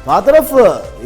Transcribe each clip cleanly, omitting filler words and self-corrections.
આ તરફ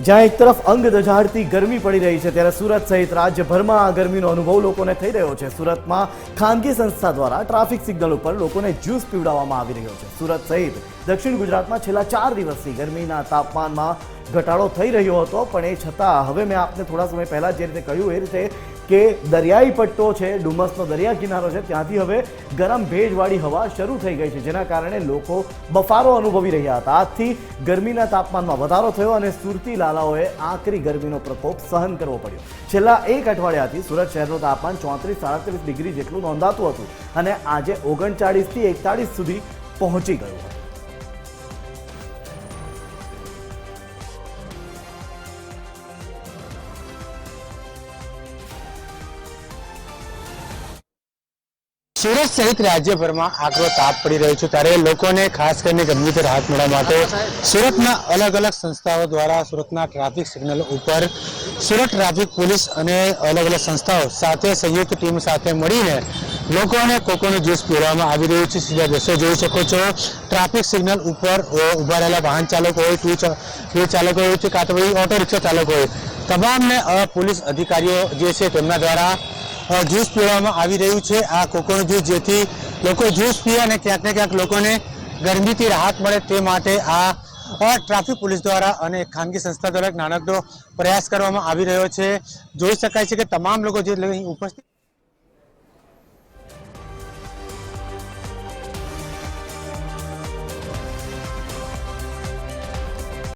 જ્યાં એક તરફ અંગ દઝાડતી ગરમી પડી રહી છે, ત્યારે સુરત સહિત રાજ્યભરમાં આ ગરમીનો અનુભવ લોકોને થઈ રહ્યો છે। સુરતમાં ખાનગી સંસ્થા દ્વારા ટ્રાફિક સિગ્નલ ઉપર લોકોને જ્યુસ પીવડાવવામાં આવી રહ્યો છે। સુરત સહિત દક્ષિણ ગુજરાતમાં છેલ્લા 4 દિવસથી ગરમીના તાપમાનમાં ઘટાડો થઈ રહ્યો હતો, પણ એ છતાં હવે મેં આપને થોડા સમય પહેલા જે રીતે કહ્યું એ રીતે કે દરિયાઈ પટ્ટો છે, ડુમસનો દરિયા કિનારો છે, ત્યાંથી હવે ગરમ ભેજવાળી હવા શરૂ થઈ ગઈ છે, જેના કારણે લોકો બફારો અનુભવી રહ્યા હતા। આજથી ગરમીના તાપમાનમાં વધારો થયો અને સુરતી લાલાઓએ આકરી ગરમીનો પ્રકોપ સહન કરવો પડ્યો। છેલ્લા એક અઠવાડિયાથી સુરત શહેરનું તાપમાન 34-37 ડિગ્રી જેટલું નોંધાતું હતું અને આજે 39 થી 41 સુધી પહોંચી ગયું હતું। સુરત સહિત રાજ્યભરમાં આકરો તાપ પડી રહ્યો છે, ત્યારે લોકોને ખાસ કરીને ગરમીથી રાહત મળવા માટે સુરતના અલગ અલગ સંસ્થાઓ દ્વારા સુરતના ટ્રાફિક સિગ્નલ ઉપર સુરત ટ્રાફિક પોલીસ અને અલગ અલગ સંસ્થાઓ સાથે સંયુક્ત ટીમ સાથે મળીને લોકોને કોકોનું જ્યુસ પીવડાવવામાં આવી રહ્યું છે। સીધા દ્રશ્યો જોઈ શકો છો, ટ્રાફિક સિગ્નલ ઉપર ઉભા રહેલા વાહન ચાલકો હોય, ટુ વ્હીલ ચાલકો હોય છે, કાં તો ઓટો રિક્ષા ચાલકો હોય, તમામને પોલીસ અધિકારીઓ જે છે તેમના દ્વારા જ્યુસ પીવડાવવામાં આવી રહ્યું છે। આ કોકોનું જ્યુસ જેથી લોકો જ્યુસ પીએ અને ક્યાંક ને ક્યાંક લોકોને ગરમીથી રાહત મળે તે માટે આ ટ્રાફિક પોલીસ દ્વારા અને ખાનગી સંસ્થા દ્વારા એક નાનકડો પ્રયાસ કરવામાં આવી રહ્યો છે। જોઈ શકાય છે કે તમામ લોકો જે ઉપસ્થિત